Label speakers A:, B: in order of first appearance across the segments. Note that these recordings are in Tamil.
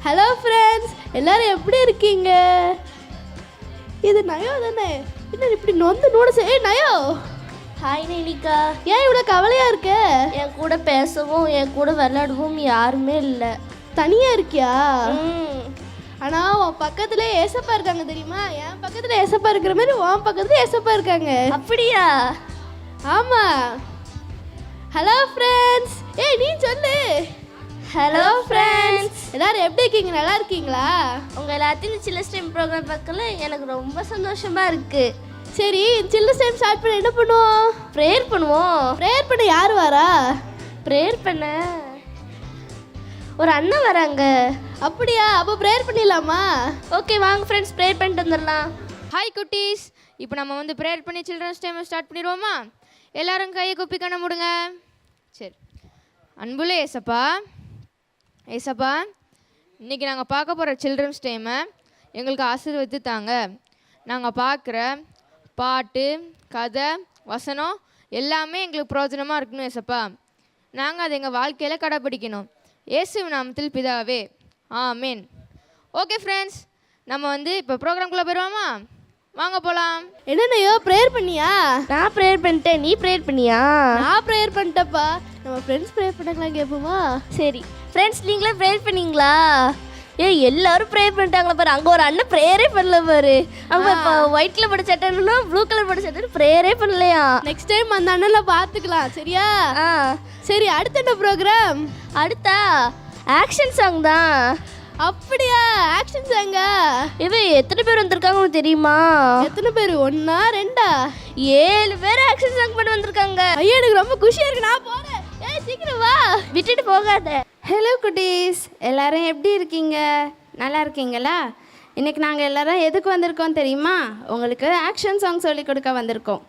A: ஹலோ ஃப்ரெண்ட்ஸ், எல்லாரும் எப்படி இருக்கீங்க? இது நயோ தானே? என்ன இப்படி நொந்து நூடு நயோ.
B: ஹாய் நைனிகா.
A: ஏன் இவ்வளோ கவலையாக இருக்க?
B: என் கூட பேசவும் என் கூட விளையாடவும் யாருமே இல்லை.
A: தனியாக இருக்கியா? ஆனால் உன் பக்கத்துல ஏசப்பா இருக்காங்க தெரியுமா? என் பக்கத்தில் ஏசப்பா இருக்கிற மாதிரி உன் பக்கத்தில் ஏசப்பா இருக்காங்க.
B: அப்படியா?
A: ஆமாம். ஹலோ ஃப்ரெண்ட்ஸ், நீ சொல்லு.
B: ஹலோ ஃப்ரெண்ட்ஸ்,
A: எல்லாரும் எப்படி இருக்கீங்க? நல்லா இருக்கீங்களா?
B: உங்கள் எல்லாத்தையும் சில்ட்ரன்ஸ் டைம் ப்ரோக்ராம் பார்க்கல எனக்கு ரொம்ப சந்தோஷமாக இருக்குது.
A: சரி, சில்ட்ரன்ஸ் டைம் ஸ்டார்ட் பண்ண என்ன பண்ணுவோம்?
B: ப்ரேயர் பண்ணுவோம்.
A: ப்ரேயர் பண்ண யார் வரா?
B: ப்ரேயர் பண்ண ஒரு அண்ணன் வராங்க.
A: அப்படியா? அப்போ ப்ரேயர் பண்ணிடலாமா?
B: ஓகே வாங்க ஃப்ரெண்ட்ஸ், ப்ரேயர் பண்ணிட்டு வந்துடலாம்.
C: ஹாய் குட்டீஸ், இப்போ நம்ம வந்து ப்ரேயர் பண்ணி சில்ட்ரன்ஸ் டைமை ஸ்டார்ட் பண்ணிடுவோமா? எல்லாரும் கையை குப்பி கண்ண முடுங்க. சரி. அன்புள்ள ஏசப்பா, ஏசப்பா, இன்றைக்கி நாங்கள் பார்க்க போகிற சில்ட்ரன்ஸ் டைமை எங்களுக்கு ஆசீர்வதித்து தாங்க. நாங்கள் பார்க்குற பாட்டு, கதை, வசனம் எல்லாமே எங்களுக்கு பிரயோஜனமாக இருக்கணும் ஏசப்பா. நாங்கள் அதை எங்கள் வாழ்க்கையில் கடைப்பிடிக்கணும். இயேசு நாமத்தில் பிதாவே, ஆமேன். ஓகே ஃப்ரெண்ட்ஸ், நம்ம வந்து இப்போ ப்ரோக்ராம்குள்ளே போயிடுவோமா? வாங்க போகலாம்.
A: என்னென்னையோ ப்ரேயர் பண்ணியா?
B: நான் ப்ரேயர் பண்ணிட்டேன். நீ ப்ரேயர் பண்ணியா?
A: நான் ப்ரேயர் பண்ணிட்டப்பா. நம்ம ஃப்ரெண்ட்ஸ் ப்ரேயர் பண்ணலாம் கேட்போமா?
B: சரி ஃப்ரெண்ட்ஸ், நீங்களே ப்ரேயர் பண்ணீங்களா? எல்லாரும் ப்ரேயர் பண்ணிட்டாங்களா பாரு. அங்கே ஒரு அண்ணன் ப்ரேயரே பண்ணல பாரு. அவங்க இப்போ ஒயிட் கலர் போட்ட சட்டைன்னா ப்ளூ கலர் போட்ட சட்டை ப்ரேயரே பண்ணலையா?
A: நெக்ஸ்ட் டைம் அந்த அண்ணனில் பார்த்துக்கலாம், சரியா? சரி, அடுத்த என்ன ப்ரோக்ராம்?
B: அடுத்தா ஆக்ஷன் சாங் தான்.
A: அப்படியா? ஆக்ஷன் சாங்கா?
B: எத்தனை பேர் வந்திருக்காங்கன்னு தெரியுமா?
A: எத்தனை பேர்? 1 2
B: 7 பேர் ஆக்ஷன் சாங் பண்ணி வந்திருக்காங்க.
A: ஐயோ, எனக்கு ரொம்ப குஷியாக இருக்கு. நான் போகிறேன். சீக்கிரம் வா,
B: விட்டுட்டு போகாத.
D: ஹலோ குட்டீஸ், எல்லாரும் எப்படி இருக்கீங்க? நல்லா இருக்கீங்களா? இன்றைக்கி நாங்கள் எல்லாரும் எதுக்கு வந்திருக்கோம் தெரியுமா? உங்களுக்கு ஆக்ஷன் சாங் சொல்லி கொடுக்க வந்திருக்கோம்.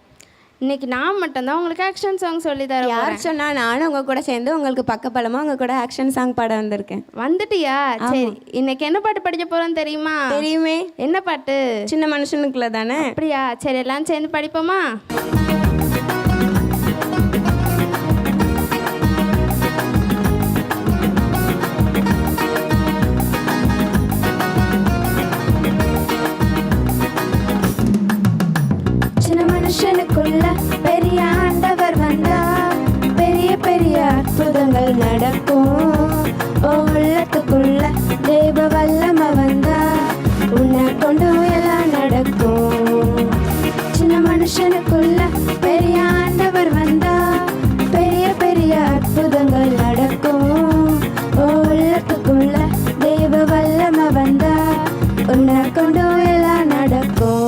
D: இன்றைக்கி நான் மட்டும்தான் உங்களுக்கு ஆக்ஷன் சாங் சொல்லி தரேன்.
E: யார் சொன்னா? நானும் உங்கள் கூட சேர்ந்து உங்களுக்கு பக்கபலமாக உங்கள் கூட ஆக்ஷன் சாங் பாட வந்திருக்கேன்.
D: வந்துட்டியா? சரி, இன்னைக்கு என்ன பாட்டு படிக்க போகிறோம் தெரியுமா?
E: தெரியுமே.
D: என்ன பாட்டு?
E: சின்ன மனுஷனுக்குள்ள தானே?
D: அப்படியா? சரி, எல்லாம் சேர்ந்து படிப்போமா? மனுஷனுக்குள்ள பெரிய ஆண்டவர் வந்தா பெரிய பெரிய அற்புதங்கள் நடக்கும். உள்ளத்துக்குள்ள தேவ வல்லம வந்தா உன்னை கொண்டு எல்லாம் நடக்கும். சின்ன மனுஷனுக்குள்ள பெரிய ஆண்டவர் வந்தா பெரிய பெரிய அற்புதங்கள் நடக்கும். உள்ளத்துக்குள்ள தேவ வல்லம வந்தா உன்னை கொண்டு எல்லாம் நடக்கும்.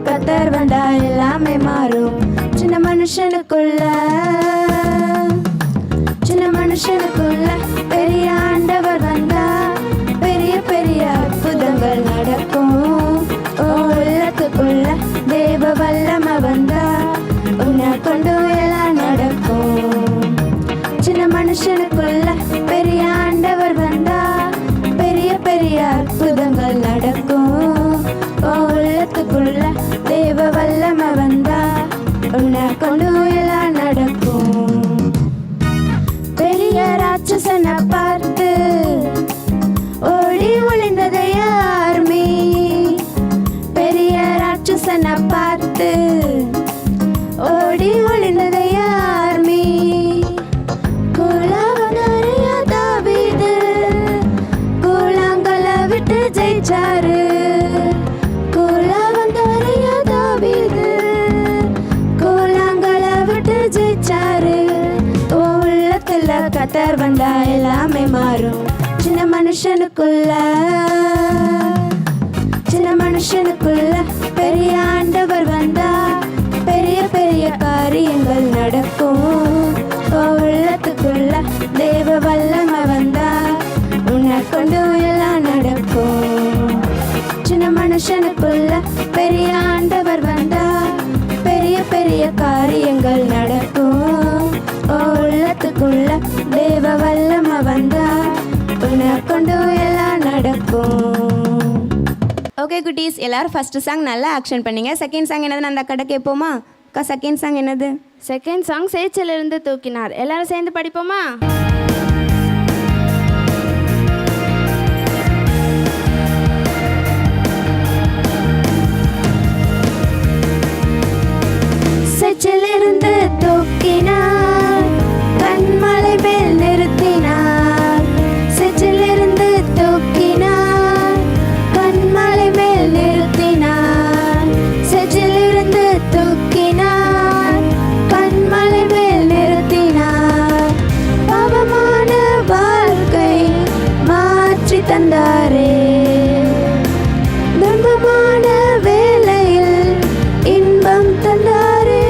D: கத்தர் வந்தா எல்லாமே மாறும். சின்ன மனுஷனுக்குள்ள பெரிய ஆண்டவர் வந்தா பெரிய பெரிய அற்புதங்கள் நடக்கும். உள்ளத்துக்குள்ள தேவ வல்லம வந்தா உன்னை கொண்டு எல்லாம் நடக்கும். சின்ன மனுஷனுக்குள்ள பெரிய ஆண்டவர் வந்தா பெரிய பெரிய அற்புதங்கள் நடக்கும். உள்ளத்துக்குள்ள தேவ வல்லம வந்தா உன்னை கொண்டு எல்லாம் நடக்கும். பெரிய ராட்சசனை பார்த்து ஓடி ஒளிந்ததை யாருமே? பெரிய ராட்சசனை பார்த்து ஓடி ஒளிந்ததை யாருமே? கூழாங்கரிய தாவீது கூழாங்கல விட்டு ஜெயிச்சாரு. கத்தர் வந்தா எல்லாமே மாறும். சின்ன மனுஷனுக்குள்ள பெரிய ஆண்டவர் வந்தா பெரிய பெரிய காரியங்கள் நடக்கும். உள்ளத்துக்குள்ள தேவ வல்லம வந்தா உன்னை கொண்டு எல்லாம் நடக்கும். சின்ன மனுஷனுக்குள்ள பெரிய ஆண்டவர் வந்தா பெரிய பெரிய காரியங்கள் நடக்கும். உள்ளத்துக்குள்ள தேவ வல்லம வந்தா
E: ஓகே குட்டீஸ், எல்லாரும் ஃபஸ்ட்டு சாங் நல்லா ஆக்ஷன் பண்ணீங்க. செகண்ட் சாங் என்னதுன்னு அந்த அக்கா கேட்போமா? அக்கா செகண்ட் சாங் என்னது?
D: செகண்ட் சாங் சேற்றிலிருந்து தூக்கினார். எல்லாரும் சேர்ந்து படிப்போமா?
E: சேற்றிலிருந்து தூக்கினார், கண்மலை மேல் நிறுத்தினார். சேற்றிலிருந்து தூக்கினார், கண்மலை மேல் நிறுத்தினார். சேற்றிலிருந்து தூக்கினார், கண்மலை மேல் நிறுத்தினார். பாவமான வாழ்க்கை மாற்றி தந்தாரே, துன்பமான வேளையில் இன்பம் தந்தாரே.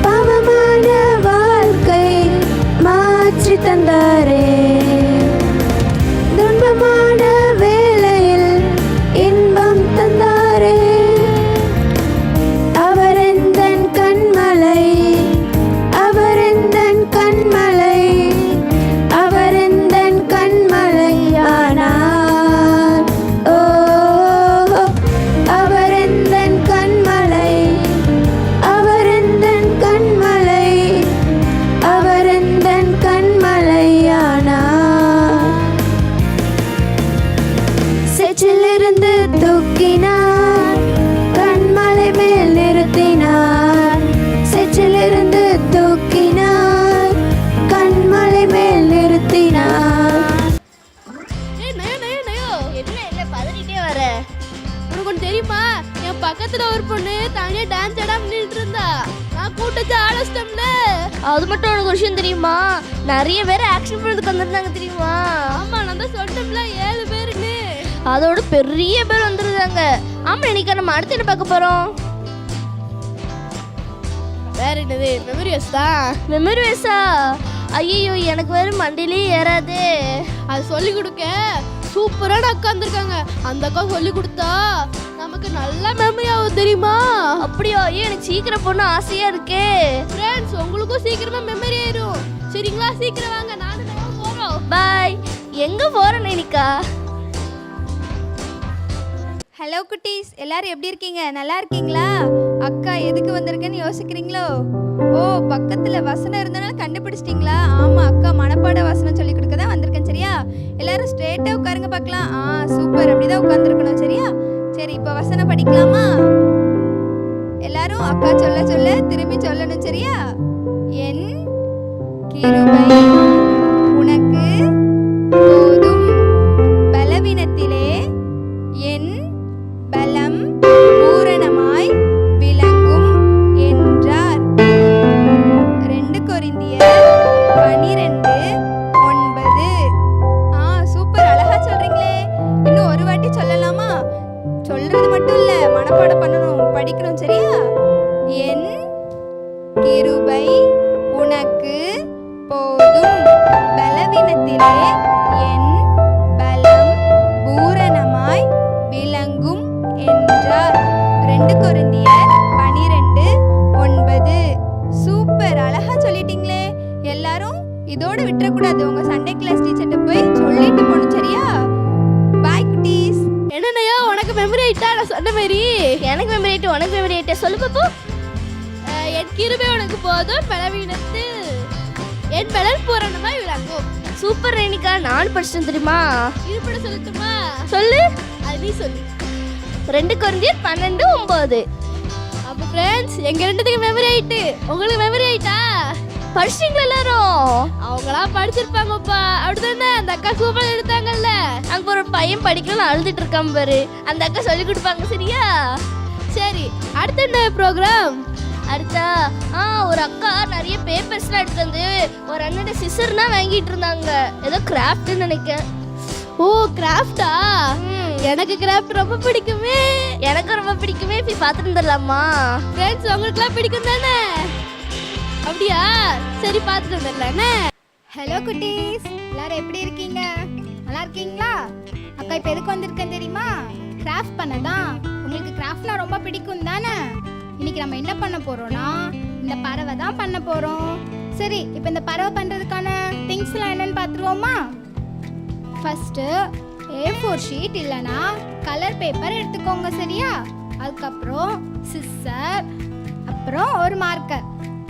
E: பாவமான வாழ்க்கை மாற்றி தந்தாரே, துன்பமான வேளையில் இன்பம் தந்தாரே. அவர் எந்தன் கண்மலை, அவர் எந்தன் கண்மலை, அவர் எந்தன் கண்மலையானார். ஓ, அவர் எந்தன் கண்மலை, அவர் எந்தன் கண்மலை, அவர் எந்தன் கண்மலையானார். சேற்றிலிருந்து தூக்கினார், கண்மலை மேல் நிறுத்தினார். சேற்றிலிருந்து தூக்கினார், கண்மலை மேல் நிறுத்தினார்.
A: நயோ
B: என்ன பதறிட்டே வர?
A: உனக்கு ஒன்று தெரியுமா? என் பக்கத்துல ஒரு பொண்ணு தனியா டான்ஸ் ஆடாம நின்றுட்டு இருந்தா. நான் கூட்டத்தை ஆலோசிட்டோம்ல.
B: அது மட்டும் உனக்கு ஒரு விஷயம் தெரியுமா? நிறைய பேர் ஆக்ஷன் பண்ணதுக்கு வந்திருந்தாங்க தெரியுமா?
A: ஆமா, நான் தான் சொல்லிட்டோம்ல 7 பேருன்னு.
B: அதோட பெரிய பேர் வந்துருந்தாங்க. ஆமா, இன்னைக்கு நம்ம அடுத்து என்ன பார்க்க போறோம்?
A: வேற என்னது? மெமரிஸ் தான்.
B: மெமரி வேஸா? ஐயோ, எனக்கு வேறு மண்டிலே ஏறாது.
A: அது சொல்லி கொடுக்க சூப்பரான அக்கா இருந்திருக்காங்க. அந்த அக்கா சொல்லி கொடுத்தா நமக்கு நல்ல மெமரி ஆகும் தெரியுமா?
B: அப்படியா? எனக்கு சீக்கிரம் போன ஆசையா இருக்கே.
A: ஃப்ரெண்ட்ஸ், உங்களுக்கும் சீக்கிரமா மெமரி ஆயிரும். சரிங்களா? சீக்கிரம் வாங்க, நானும் நான் போறோம்.
B: பாய். எங்க போறேன் நினைக்கா?
F: ஹலோ குட்டீஸ், எல்லாரும் எப்படி இருக்கீங்க? நல்லா இருக்கீங்களா? அக்கா எதுக்கு வந்திருக்கேன்னு யோசிக்கிறீங்களோ? ஓ, பக்கத்தில் வசனம் இருந்தனால கண்டுபிடிச்சிட்டிங்களா? ஆமாம், அக்கா மனப்பாட வசனம் சொல்லி கொடுக்க தான் வந்திருக்கேன். சரியா? எல்லாரும் ஸ்ட்ரெயிட்டாக உட்காருங்க பார்க்கலாம். சூப்பர், அப்படி தான் உட்காந்துருக்கணும். சரியா? சரி, இப்போ வசனம் படிக்கலாமா? எல்லாரும் அக்கா சொல்ல சொல்ல திரும்பி சொல்லணும். சரியா? என் கிருபை உனக்கு போதும், பலவீனத்திலே என் பலம் பூரணமாய் விளங்கும் என்றார். 2 கொரிந்தியர் 12:9. சூப்பர், அழகா சொல்றீங்களே. இன்னும் ஒரு வாட்டி சொல்லலாமா? சொல்றது மட்டும் இல்ல, மனப்பாடம் பண்ணணும், படிக்கணும். சரியா? என் கிருபை உனக்கு போதும், பலவீனத்திலே என் பலம் பூரணமாய் விளங்கும் என்றார். 2 கொரிந்தியர் 12:9. சூப்பர், அழகா சொல்லிட்டீங்களே. எல்லாரும் இதோட விட்டுறக்கூடாது. உங்க சண்டே கிளாஸ் டீச்சர்கிட்ட போய் சொல்லிட்டு போகணும். சரியா? பாய் குட்டீஸ்.
A: என்னனையோ உனக்கு மெமரி ஆயிட்டா? நான் சொன்ன மாதிரி
B: எனக்கு மெமரி ஆயிட்டு, உனக்கு மெமரி ஆயிட்டா? சொல்லு பாப்போ.
A: என் கிருபை உனக்கு போதும், பலவீனத்தில் என் பலன் பூரணமாய் விளங்கும்.
B: சூப்பர் ரேணிகா, நான் படிச்சேன் தெரியுமா?
A: இருப்பட சொல்லட்டுமா?
B: சொல்லு.
A: அது நீ சொல்லு.
B: 2 கொரிந்தியர் 12:9.
A: அப்ப ஃப்ரெண்ட்ஸ், எங்க ரெண்டுத்துக்கு மெமரி ஆயிட்டு. உங்களுக்கு மெமரி ஆயிட்டா?
B: படிச்சிட்டீங்களா எல்லாரும்?
A: அவங்களா படிச்சிருப்பாங்கப்பா. அப்படிதானே? அந்த அக்கா சூப்பர் எடுத்தாங்கல்ல.
B: அங்க ஒரு பையன் படிக்கணும்னு அழுதுட்டு இருக்கான் பாரு, அந்த அக்கா சொல்லி கொடுப்பாங்க. சரியா?
A: சரி, அடுத்த என்ன ப்ரோக்ராம்?
B: அடுத்தா ஒரு அக்கா நிறைய பேப்பர்ஸ்லாம் எடுத்து வந்து ஒரு அண்ணன் சிசர்னா வாங்கிட்டு இருந்தாங்க. ஏதோ கிராஃப்ட்னு நினைக்கிறேன்.
A: ஓ, கிராஃப்டா? எனக்கு கிராஃப்ட் ரொம்ப பிடிக்குமே.
B: எனக்கு ரொம்ப பிடிக்குமே. போய் பார்த்துட்டு வந்துடலாமா?
A: ஃப்ரெண்ட்ஸ், உங்களுக்குலாம் பிடிக்கும் தானே? அப்படியா? சரி, பார்த்துட்டு வந்துடலானே.
F: ஹலோ குட்டீஸ், எல்லாரும் எப்படி இருக்கீங்க? நல்லா இருக்கீங்களா? அக்கா இப்போ எதுக்கு வந்திருக்கேன் தெரியுமா? கிராஃப்ட் பண்ண தான். உங்களுக்கு கிராஃப்ட்னா ரொம்ப பிடிக்கும் தானே? இன்னைக்கு நம்ம என்ன பண்ண போறோம்னா, இந்த பறவை தான் பண்ண போறோம். சரி, இப்போ இந்த பறவை பண்றதுக்கான திங்ஸ்லாம் என்னன்னு பார்த்துருவோமா? ஃபர்ஸ்ட் A4 ஷீட் இல்லைனா கலர் பேப்பர் எடுத்துக்கோங்க சரியா? அதுக்கப்புறம் சிசர், அப்புறம் ஒரு மார்க்கர்.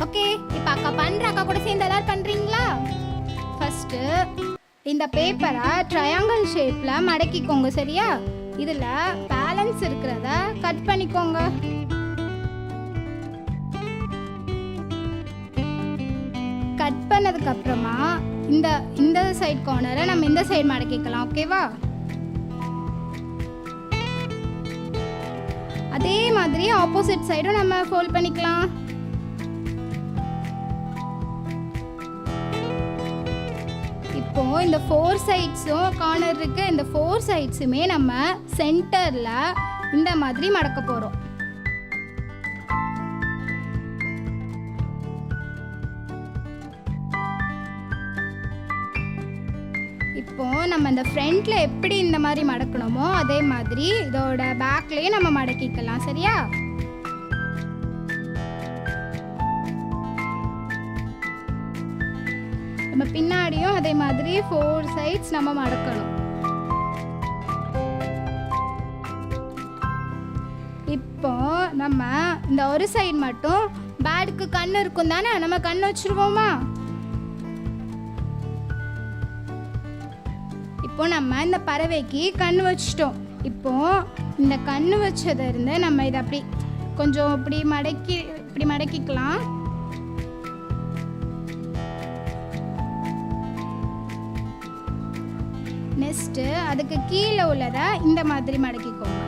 F: ஓகே, இப்போ அக்கா பண்ற, அக்கா கூட சேர்ந்து எல்லாரும் பண்றீங்களா? ஃபர்ஸ்ட் இந்த பேப்பரை ட்ரையாங்கிள் ஷேப்ல மடக்கிக்கோங்க சரியா? இதுல பேலன்ஸ் இருக்கிறத கட் பண்ணிக்கோங்க. கட் பண்ணதுக்கு அப்புறமா இந்த சைடு கார்னரை நம்ம இந்த சைடு மடக்கிக்கலாம். ஓகேவா? அதே மாதிரி ஆப்போசிட் சைடும் நம்ம ஃபோல்ட் பண்ணிக்கலாம். இப்போ இந்த 4 சைட்ஸும் கார்னர் இருக்கு, இந்த 4 சைட்ஸுமே நம்ம சென்டர்ல இந்த மாதிரி மடக்க போறோம். இப்போ நம்ம இந்த ஃப்ரண்ட்ல எப்படி இந்த மாதிரி மடக்கணுமோ அதே மாதிரி இதோட பேக்லயே நம்ம மடக்கிக்கலாம் சரியா? நம்ம பின்னாடியும் அதே மாதிரி 4 சைட்ஸ் நம்ம மடக்கணும். இப்போ நம்ம இந்த ஒரு சைடு மட்டும் பேடுக்கு கண்ணு இருக்கும் தானே, நம்ம கண்ணு வச்சிருவோமா? இப்போ நம்ம இந்த பறவைக்கு கண்ணு வச்சிட்டோம். இப்போ இந்த கண்ணு வச்சதை இருந்து நம்ம இதை அப்படி கொஞ்சம் இப்படி மடக்கிக்கலாம். நெக்ஸ்ட் அதுக்கு கீழே உள்ளதை இந்த மாதிரி மடக்கிக்கோங்க.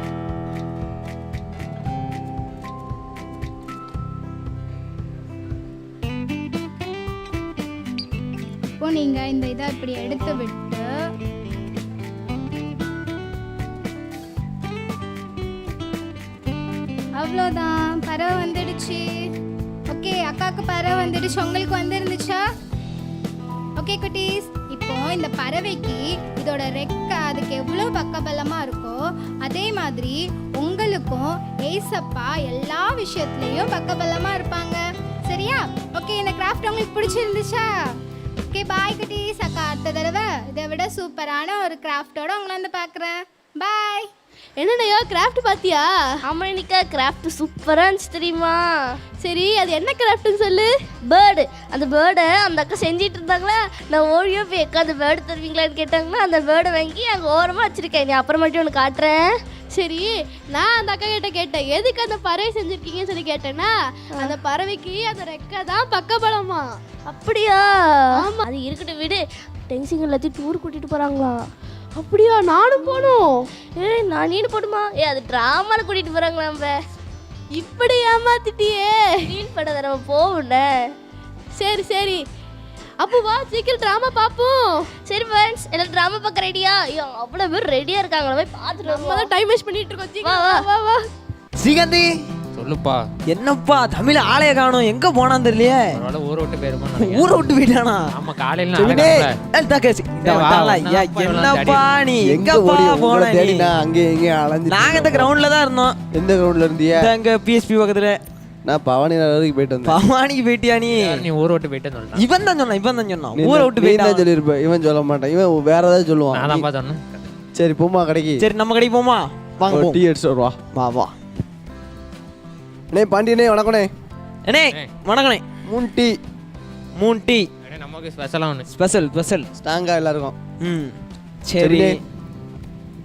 F: இப்போ நீங்க இந்த இதை இப்படி எடுத்து விட்டு அவ்வளோதான், பறவை வந்துடுச்சு. ஓகே, அக்காவுக்கு பறவை வந்துடுச்சு, உங்களுக்கு வந்துருந்துச்சா? ஓகே குட்டீஸ், இப்போ இந்த பறவைக்கு இதோட ரெக்கை அதுக்கு எவ்வளோ பக்கபலமாக இருக்கோ அதே மாதிரி உங்களுக்கும் ஏசப்பா எல்லா விஷயத்துலேயும் பக்கபலமாக இருப்பாங்க சரியா? ஓகே, இந்த கிராஃப்ட் உங்களுக்கு பிடிச்சிருந்துச்சா? ஓகே, பாய் குட்டீஸ். அக்கா அடுத்த தடவை இதை விட சூப்பரான ஒரு கிராஃப்டோட உங்களை வந்து பார்க்குறேன். பாய்.
A: என்னண்ணா கிராஃப்ட் பாத்தியா?
B: ஆமாம் நிக்கா, கிராஃப்ட் சூப்பராக இருந்துச்சு தெரியுமா?
A: சரி, அது என்ன கிராஃப்ட்னு சொல்லு.
B: பேர்டு. அந்த பேர்டை அந்த அக்கா செஞ்சிட்டு இருந்தாங்களா, நான் ஓடியோ போய் அக்கா அந்த பேர்டு தருவீங்களான்னு கேட்டாங்கன்னா அந்த பேர்டை வாங்கி அங்கே ஓரமாக வச்சுருக்கேன். நீ அப்புறமேட்டு ஒன்று காட்டுறேன்.
A: சரி, நான் அந்த அக்கா கிட்ட கேட்டேன் எதுக்கு அந்த பறவை செஞ்சிருக்கீங்கன்னு சொல்லி கேட்டேன்னா, அந்த பறவைக்கு அந்த ரெக்கை தான் பக்கபலமா.
B: அப்படியா? ஆமாம், அது இருக்கட்டும் விடு. டென்சிங் எல்லாத்தையும் டூர் கூட்டிகிட்டு போகிறாங்களா?
A: அப்படியா? நானும் போகணும்.
B: நான் நீனு போடுமா? அது ட்ராமாவில் கூட்டிகிட்டு போகிறாங்களா? நம்ம
A: இப்படி ஏமாத்திட்டியே.
B: ஃபீல் பண்ணதை நம்ம போகல.
A: சரி சரி, அப்போ வா சீக்கிரம் ட்ராமா பார்ப்போம்.
B: சரி ஃப்ரெண்ட்ஸ், எல்லாம் ட்ராமா பார்க்க ரெடியா? ஐயோ, அவ்வளோ பேர் ரெடியாக இருக்காங்களா? போய் பார்த்துட்டு
A: நம்ம தான் டைம் வேஸ்ட் பண்ணிட்டு இருக்கோம்.
B: வா
A: சீக்கிரம்
B: வா
A: வா வா.
G: ஸ்ரீகாந்தி,
H: சொல்லுப்பா.
G: என்னப்பா தமிழ் ஆளைய காணோம், எங்க போனான்னு தெரியலையே.
H: ஒருவேளை ஊரை விட்டு போயிருமா?
G: ஊரை விட்டு போயிட்டானா?
H: ஆமா, காலையில
G: என்னப்பா நீ எங்கப்பா போன?
I: அங்கே எங்க அலைஞ்சு
G: நாங்க இந்த கிரவுண்ட்ல தான் இருந்தோம்.
I: எந்த கிரவுண்ட்ல இருந்தியா?
G: அங்க பிஎஸ்பி பக்கத்துல.
I: நான் பவானி வரைக்கும் போயிட்டு வந்தேன்.
G: பவானிக்கு போயிட்டியா நீ?
H: நீ ஊரை விட்டு போயிட்டேன்னு சொன்னா.
G: இவன் தான் சொன்னான்.
I: நீ
G: ஊரை விட்டு
I: தான்
G: போயிட்டா
I: சொல்லியிருப்பேன். இவன் சொல்ல மாட்டான், இவன் வேற ஏதாவது சொல்லுவான்.
H: நான் தான்ப்பா சொன்னேன்.
I: சரி போமா கடைக்கு.
G: சரி நம்ம கடைக்கு போமா? வாங்க
I: டீ அடிச்சு வருவா.
G: வா வா.
I: அண்ணே பாண்டியனே வணக்கண்ணே.
G: அண்ணே வணக்கண்ணே.
I: 3 டீ.
G: 3 டீ.
H: நமக்கு ஸ்பெஷலாக ஒன்று.
G: ஸ்பெஷல்
I: ஸ்ட்ராங்கா எல்லாருக்கும்.
G: சரி,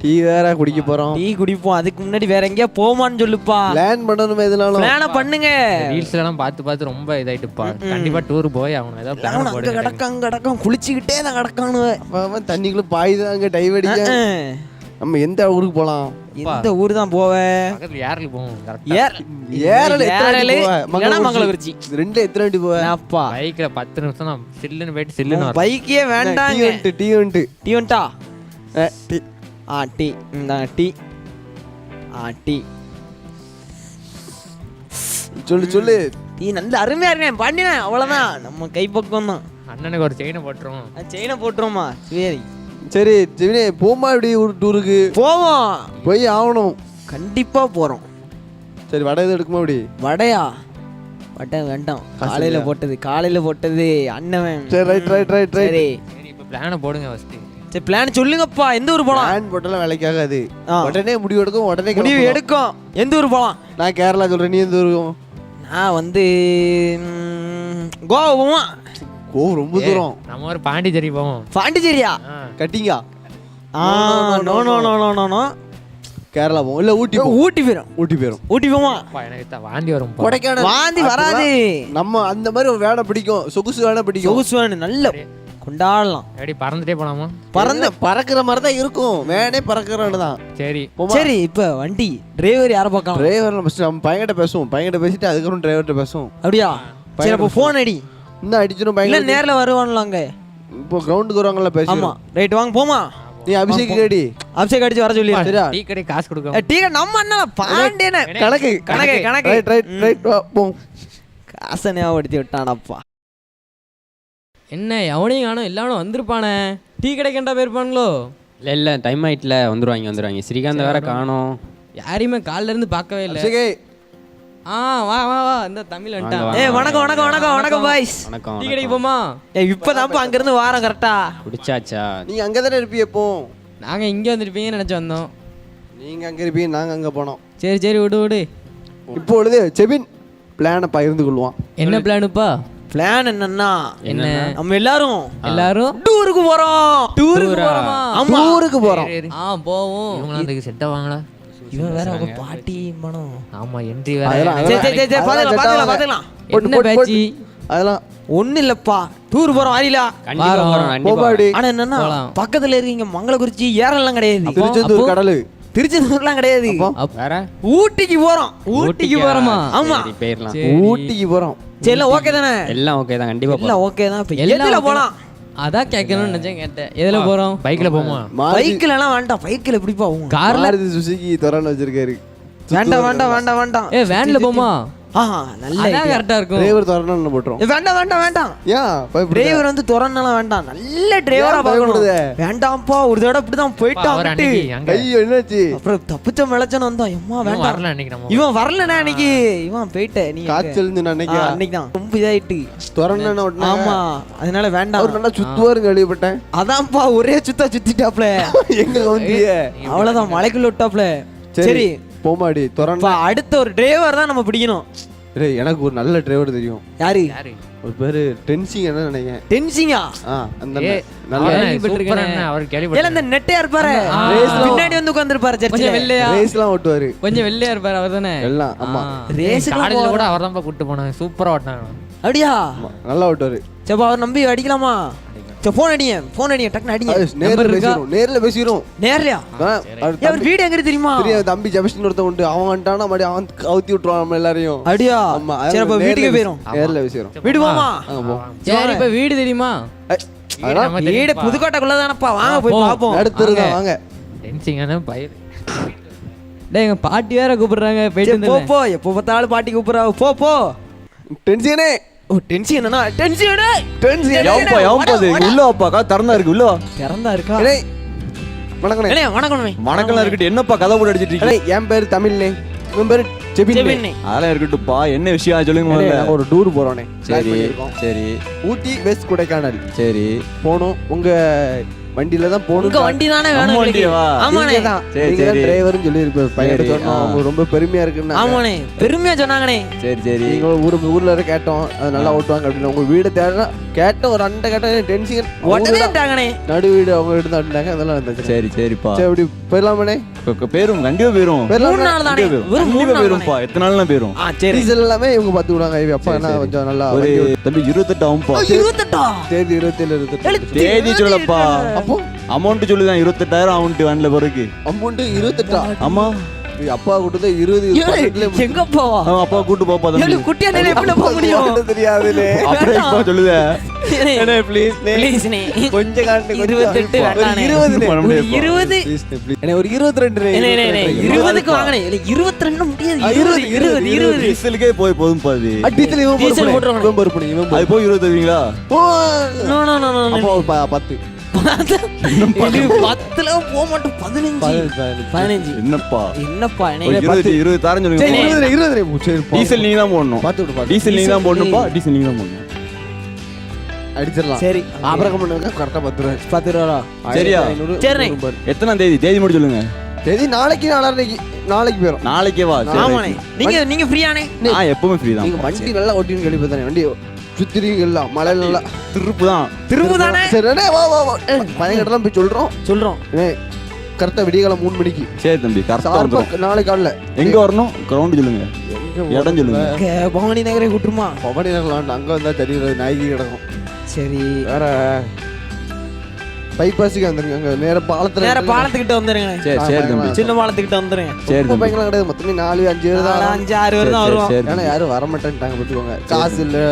I: டீ வேற குடிக்க போறோம்.
G: டீ குடிப்போம். அதுக்கு முன்னாடி வேற எங்கேயா போமான்னு சொல்லுப்பா.
I: பிளான் பண்ணணுமே எதுனாலும்.
G: பிளான பண்ணுங்க.
H: ரீல்ஸ்ல எல்லாம் பார்த்து ரொம்ப இதாயிட்டுப்பா. கண்டிப்பா டூர் போய் அவன் ஏதாவது பிளான் போடுங்க.
G: கடக்கம் குளிச்சுக்கிட்டே தான் கடக்கானுவ.
I: அவன் தண்ணிக்குள்ள பாய்தாங்க டைவ் அடிக்க. நம்ம எந்த ஊருக்கு போலாம்?
G: எந்த ஊர் தான் போவ?
H: பக்கத்துல ஏர்ல போவோம்.
G: மங்களகுறிச்சி
I: ரெண்டு எத்தனை வண்டி போவ?
G: அப்பா
H: பைக்ல 10 நிமிஷம் தான் சில்லுன்னு போயிட்டு சில்லுன்னு வரும்.
G: பைக்கே வேண்டாங்க.
I: டீ வந்துட்டு
G: டீ வந்துட்டா?
I: டீ
G: டீ இந்த டீ டீ
I: சொல்லு.
G: டீ நல்ல அருமையா இருக்கேன் பாண்டினேன். அவ்வளவுதான், நம்ம கைப்பக்கம் தான்.
H: அண்ணனுக்கு ஒரு செயினை போட்டுருவோம்.
G: செயினை போட்டுருமா? சரி
I: சரி ஜெவினே, போமா இப்படி ஒரு டூருக்கு
G: போவோம்.
I: போய் ஆகணும்.
G: கண்டிப்பா போறோம்.
I: சரி, வடை எதுவும் எடுக்குமா? இப்படி
G: வடையா? வடை வேண்டாம், காலையில போட்டது அண்ணன்.
I: சரி ரைட்.
G: சரி
H: சரி, இப்போ பிளானை போடுங்க ஃபர்ஸ்ட்.
G: சரி பிளான் சொல்லுங்கப்பா. எந்த ஊர் போலாம்?
I: பிளான் போட்டாலும் வேலைக்காகாது. உடனே முடிவு எடுக்கும், உடனே
G: முடிவு
I: கிளம்பணும்.
G: எடுக்கும். எந்த ஊர் போலாம்?
I: நான் கேரளா சொல்றேன், நீ எந்த ஊர்?
G: நான் வந்து கோவா போவோம்.
I: ரொம்ப தூரம்.
H: நம்ம ஒரு பாண்டிச்சேரி போவோம்.
G: பாண்டிச்சேரியா?
I: கட்டிங்கா?
G: No no no no no no.
I: Kerala போவோம், இல்ல ஊட்டி
G: ஊட்டி போயிரும்.
I: ஊட்டி போயிரும்.
G: ஊட்டி போவோம்.
H: எனக்கு வாந்தி வரும்.
I: கொடைக்கானல்
G: வாந்தி வராது.
I: நம்ம அந்த மாதிரி ஒரு வேலை பிடிக்கும், சொகுசு வேலை பிடிக்கும்.
G: சொகுசு வேணும், நல்ல கொண்டாடலாம்.
H: எப்படி பறந்துட்டே போலாமா?
I: பறக்கிற மாதிரி தான் இருக்கும், வேனே பறக்கிறன்னு தான்.
H: சரி
G: சரி. இப்போ வண்டி டிரைவர் யாரை பார்க்கலாம்?
I: டிரைவர் நம்ம பையன்கிட்ட பேசுவோம், பையன்கிட்ட பேசிட்டு அதுக்கப்புறம் டிரைவர்கிட்ட பேசுவோம்.
G: அப்படியா? சரி அப்போ ஃபோன் அடி.
I: இன்னும் அடிச்சிடும்
G: இல்லை
I: பையன்.
G: நேரில் வருவான்லாங்க.
I: இப்போ கிரவுண்டுக்கு வருவாங்கல்ல பேசி.
G: ஆமா ரைட், வாங்க போமா.
I: நீ அபிஷேக் கேடி,
G: அபிஷேக் அடிச்சு வர சொல்லி. சரியா?
H: டீ கடை காசு கொடுக்க.
G: டீ கடை நம்ம அண்ணா பாண்டியன.
I: கணக்கு
G: கணக்கு கணக்கு.
I: ரைட் ரைட் ரைட் போம்.
G: காசை ஞாபகப்படுத்தி விட்டானப்பா.
J: என்ன எவனையும் காணும், எல்லாரும் வந்திருப்பானே. டீ கடைக்கண்டா போயிருப்பானுங்களோ?
K: இல்லை டைம் ஆயிட்டில் வந்துருவாங்க. ஸ்ரீகாந்த் வேற காணோம்.
J: யாரையுமே காலில இருந்து பார்க்கவே இல்லை.
I: அபிஷேகே
J: வா வா வா, இந்த தமிழ் வந்துட்டான்.
G: வணக்கம் வணக்கம் வணக்கம் வணக்கம் பாய்ஸ்.
K: வணக்கம்.
J: டீ கடைக்கு போமா?
G: இப்பதான்ப்பா அங்கிருந்து வாரம் கரெக்டா.
K: குடிச்சாச்சா?
I: நீங்க அங்கே தானே இருப்பீங்க எப்போ?
J: நாங்க இங்க வந்துருப்பீங்கன்னு நினைச்சு வந்தோம்.
I: நீங்க அங்கே இருப்பீங்க, நாங்க அங்கே போனோம்.
J: சரி சரி, விடு.
I: இப்பொழுது செபின் பிளானை பகிர்ந்து கொள்வான்.
J: என்ன பிளானுப்பா?
G: பிளான் என்னன்னா நம்ம எல்லாரும் டூருக்கு போறோம்.
J: டூருக்கு போறோமா?
G: ஆமா டூருக்கு போறோம்.
J: போவோம்.
H: இவங்களாம் அதுக்கு செட் ஆவாங்களா?
G: இவன் வேற அவங்க பாட்டி மனம்.
H: ஆமா என்ட்ரி வேற.
G: சரி சரி சரி பாத்துக்கலாம்.
J: என்ன பேச்சு?
I: அதெல்லாம்
G: ஒண்ணு இல்லப்பா, டூர் போறோம். ஆரிலா
K: கண்டிப்பா போறோம்.
I: போபாடி.
G: ஆனா என்னன்னா பக்கத்துல இருக்கீங்க மங்களகுறிச்சி ஏறலாம் கிடையாது.
I: திருச்செந்தூர் கடலு,
G: திருச்செந்தூர்லாம் கிடையாது.
K: வேற
G: ஊட்டிக்கு போறோம்.
J: ஊட்டிக்கு போறோமா?
G: ஆமா
K: போயிடலாம்.
I: ஊட்டிக்கு போறோம்.
G: சரி எல்லாம் ஓகே தானே?
K: எல்லாம் ஓகே தான், கண்டிப்பா
G: எல்லாம் ஓகே தான். இப்ப எதுல போலாம்?
J: அதான் கேட்கணும்னு நினைச்சேன், கேட்டேன். எதுல போறோம்?
H: பைக்ல போமா?
G: பைக்ல எல்லாம் வேண்டாம். பைக்ல எப்படி போவோம்?
J: கார்ல.
I: மாருதி சுசுகி திறன்னு வச்சிருக்காரு.
G: வேண்டாம் வேண்டாம் வேண்டாம் வேண்டாம்.
J: வேன்ல போமா?
G: நல்ல
J: அதான் கரெக்டா இருக்கும்.
I: டிரைவர் திறன்னு போட்டுரும்.
G: வேண்டாம் வேண்டாம் வேண்டாம்.
I: ஏன்
G: டிரைவர் வந்து திறன்னாலாம் வேண்டாம், நல்ல டிரைவரா பார்க்கணும். வேண்டாம்ப்பா, ஒரு தடவை அப்படிதான் போயிட்டான்.
H: அவர் அன்னைக்கு அங்க
I: ஐயோ என்னாச்சு?
G: அப்புறம் தப்பிச்ச மிளச்சன்னு வந்தோம். எம்மா வேண்டாம்.
H: வரல அன்னைக்கு நம்ம.
G: இவன் வரலண்ணா அன்னைக்கு. இவன் போயிட்ட நீ
I: காய்ச்சல் அன்னைக்கு
G: அன்னைக்கு தான் ரொம்ப இதாயிட்டு.
I: திறன்னு
G: ஆமா அதனால வேண்டாம்.
I: அவர் நல்லா சுத்துவாருங்க, கேள்விப்பட்டேன்.
G: அதான்ப்பா ஒரே சுத்திட்டாப்ல.
I: எங்க வந்திய?
G: அவ்வளவுதான், மலைக்குள்ள விட்டாப்ல. சரி
I: போமாடி திறன்னு.
G: அடுத்த ஒரு டிரைவர் தான் நம்ம பிடிக்கணும்.
I: எனக்கு ஒரு நல்ல டிரைவர் தெரியும்.
G: யாரு?
I: ஒரு பேரு டென்சிங் என்ன நினைக்கிறேன்.
G: டென்சிங்கா?
I: அந்த
J: நல்ல
H: அவர் கேள்விப்பட்டேன்.
G: அந்த நெட்டையா இருப்பாரு, பின்னாடி வந்து உட்கார்ந்திருப்பாரு.
J: கொஞ்சம் வெள்ளையா,
I: ரேஸ்லாம் ஓட்டுவாரு.
J: கொஞ்சம் வெள்ளையா இருப்பாரு அவர் தானே?
I: எல்லாம் ஆமா.
H: காலேஜ்ல கூட அவர் தான் கூட்டு போனாங்க, சூப்பரா ஓட்டினாங்க.
G: அப்படியா?
I: நல்லா ஓட்டுவாரு.
G: சரி அவர் நம்பி அடிக்கலாமா? சரி ஃபோன் அடிங்க டக்குன்னு அடிங்க.
I: நேர்ல பேசிரும்.
G: நேர்லயா? அவர் வீடு எங்க தெரியுமா?
I: தெரியாது. தம்பி ஜெபஸ்டின் ஒருத்தன் உண்டு, அவன் வந்துட்டானா மறுபடியும் அவன் கவுத்தி விட்டுருவான் நம்ம எல்லாரையும்.
G: அப்படியா?
I: ஆமா.
G: சரி அப்ப வீட்டுக்கு போயிரும்.
I: நேர்ல பேசிரும்.
G: வீடு போமா?
I: அங்க போ.
J: சரி இப்ப வீடு தெரியுமா?
G: வீடு புதுக்கோட்டைக்குள்ள தானப்பா, வாங்க போய் பாப்போம்.
I: அடுத்துருங்க வாங்க.
H: டென்சிங்கான பயிர்.
J: டேய் எங்க பாட்டி வேற கூப்பிடுறாங்க, போயிட்டு
G: போ போ. எப்போ பார்த்தாலும் பாட்டி கூப்பிடுறா. போ போ.
I: டென்ஷனே.
G: ஓ டென்ஷன் என்னன்னா டென்ஷன்
L: உள்ள வாப்பாக்கா திறந்தா இருக்கு. உள்ள
G: திறந்தா இருக்கா?
I: வணக்கம்.
G: வணக்கம்
L: வணக்கம்லாம் இருக்கட்டும். என்னப்பா கதை போட்டு அடிச்சிட்டு இருக்கீங்க?
I: என் பேரு தமிழ்னே, இவன் பேரு செபின்.
L: அதெல்லாம் இருக்கட்டும்ப்பா, என்ன விஷயம் சொல்லுங்க.
I: ஒரு டூர் போறோனே.
L: சரி சரி.
I: ஊட்டி வெஸ்ட் கொடைக்கானல்
L: சரி
I: போகணும். உங்க வண்டியில தான் போகணும்.
G: உங்க வண்டி தானே வேணும் உங்களுக்கு? ஆமாண்ணே.
I: நீங்க தான் டிரைவர்னு சொல்லி இருப்பாரு. பையன் சொன்னோம், ரொம்ப பெருமையா இருக்குன்னு.
G: ஆமாண்ணே, பெருமையா சொன்னாங்கண்ணே.
L: சரி சரி.
I: நீங்க ஊர்ல இருந்து கேட்டோம், அது நல்லா ஓட்டுவாங்க அப்படின்னு. உங்க வீடு தேட கேட்டோம், ஒரு அண்டை கேட்டோம். டென்ஷன்
G: உடனே
I: நடு வீடு அவங்க வீடு தான் இருந்தாங்க. அதெல்லாம் இருந்துச்சு.
L: சரி சரிப்பா.
I: சரி அப்படி போயிடலாமே.
L: பேரும் கண்டிப்பா பேரும்.
G: 3 நாள் தானே? ஒரு 3 நாள்
L: பேரும்பா. எத்தனை நாள்லாம் பேரும்.
G: சரி.
I: டீசல் எல்லாமே இவங்க பார்த்து விடுவாங்க. அப்பா என்ன கொஞ்சம் நல்லா
L: ஒரு தம்பி 28 ஆகும்பா.
G: 28
I: தேதி 27
L: தேதி சொல்லப்பா.
I: அப்போ
L: அமௌண்ட் சொல்லுதான் 28,000 அமௌண்ட் வண்டில போறதுக்கு.
I: அமௌண்ட் 28.
L: ஆமா
I: அப்பா கூட்டு 20
G: எங்க போவா?
L: அப்பா கூட்டு போப்பா தம்பி.
G: குட்டியா நேரே எப்படி போக முடியும்?
I: தெரியாதுலே.
L: அப்படியே இப்ப சொல்லுதே.
I: என்ன ப்ளீஸ்
G: ப்ளீஸ் நே
I: கொஞ்சம் காட்டு.
G: 28 வேண்டானே.
I: 20 என்ன ஒரு 22
G: 20க்கு வாங்கனே. 22 முடியாது. 20
L: டீசலுக்கே போய் போதும் பாதி.
I: டீசல் இவன் போறப்படி இவன்
L: அது போய் 20 தருவீங்களா?
G: No no no no.
I: அப்போ 10
G: 10ல போக மாட்டோம். 15
L: என்னப்பா
G: என்னப்பா
L: 20 தாரன்னு சொல்லுங்க.
I: 20
L: டீசல் நீங்க தான் போடணும்.
I: பார்த்து விடு.
L: டீசல் நீங்க தான் போடணும்ப்பா. டீசல் நீங்க தான் போடணும்.
I: அடிச்சிடலாம்.
G: சரி
I: அப்புறம் பண்ணுங்க கரெக்டாக 10 ரூபா.
G: 10 ரூபா
L: சரியா?
G: சரி
L: எத்தனாம் தேதி தேதி மட்டும் சொல்லுங்க.
I: தேதி நாளைக்கு நாளைக்கு போயிடும்.
L: நாளைக்கே வா.
G: ஆமாண்ணே நீங்க ஃப்ரீயானே?
L: நான் எப்பவுமே ஃப்ரீ தான்.
I: நீங்கள் வண்டி நல்லா ஓட்டின்னு கேள்விப்பட்டானே. வண்டி சுத்திரீங்கல்ல மழையில எல்லாம்
L: திருப்பு தான்.
G: திரும்ப தானே?
I: சரி அண்ணே, வா வா வா. பையன்கிட்டலாம் போய் சொல்கிறோம். கரெக்டாக விடியகாலம் 3 மணிக்கு.
L: சரி தம்பி கரெக்டாக வந்துடும்.
I: நாளைக்கு காலைல
L: எங்கே வரணும்? கிரவுண்டு சொல்லுங்க, இடம் சொல்லுங்க.
G: பவானி நகரே கூட்டுருமா?
I: பவானி நகர் அங்கே வந்தால் தெரியுது நாய்க்கு கிடக்கும்.
G: சரி
I: வேற பைபாஸுக்கு வந்துருங்க. அங்கே நேர
G: பாலத்துக்கிட்ட வந்துருங்க.
L: சரி சரி தம்பி.
G: சின்ன பாலத்துக்கிட்ட வந்துருங்க.
L: சரி
I: ரொம்ப
L: தம்பி.
I: பையங்களாம் கிடையாது. மொத்தமே 4-5 பேர் தான்.
G: 5-6 பேர் தான் வருவோம்.
L: சரி
I: ஏன்னா யாரும் வர மாட்டேன்ட்டாங்க. பார்த்துக்கோங்க. காசு இல்லை.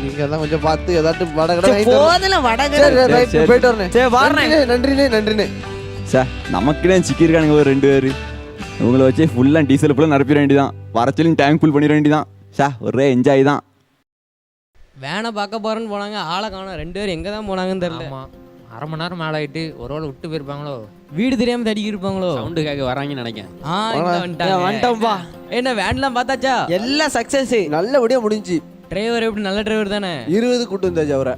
I: நீங்கள் தான் கொஞ்சம் பார்த்து ஏதாட்டும் வடகடை
G: போதில் வடகரை.
I: ரைட் போயிட்டு வரேன்.
G: சரி வாரேன்.
I: நன்றிண்ணே.
L: சார் நமக்குனே சிக்கியிருக்கானுங்க ஒரு 2 பேர். உங்களை வச்சு ஃபுல்லாக டீசல் ஃபுல்லாக நிரப்பிட வேண்டியதான். வரச்சலையும் டேங்க் ஃபுல் பண்ணிட வேண்டியதான். சார் ஒரே என்ஜாய் தான்.
J: வேனை பார்க்க போகிறேன்னு போனாங்க, ஆளை காணோம். 2 பேர் எங்கே தான் போனாங்கன்னு தெரியல.
H: ஆமாம், அரை மணி நேரம் மேலே ஆகிட்டு ஒரு வேளை விட்டு போயிருப்பாங்களோ,
J: வீடு தெரியாமல் தடிக்கி இருப்பாங்களோ.
K: சவுண்டுக்காக வராங்கன்னு நினைக்கிறேன்.
J: வந்துட்டோம்ப்பா. என்ன வேன்லாம் பார்த்தாச்சா?
G: எல்லாம் சக்ஸஸ்.
I: நல்லபடியாக முடிஞ்சு.
J: டிரைவர் எப்படி? நல்ல டிரைவர் தானே?
I: 20 கூட்டு வந்தாச்சு அவரை.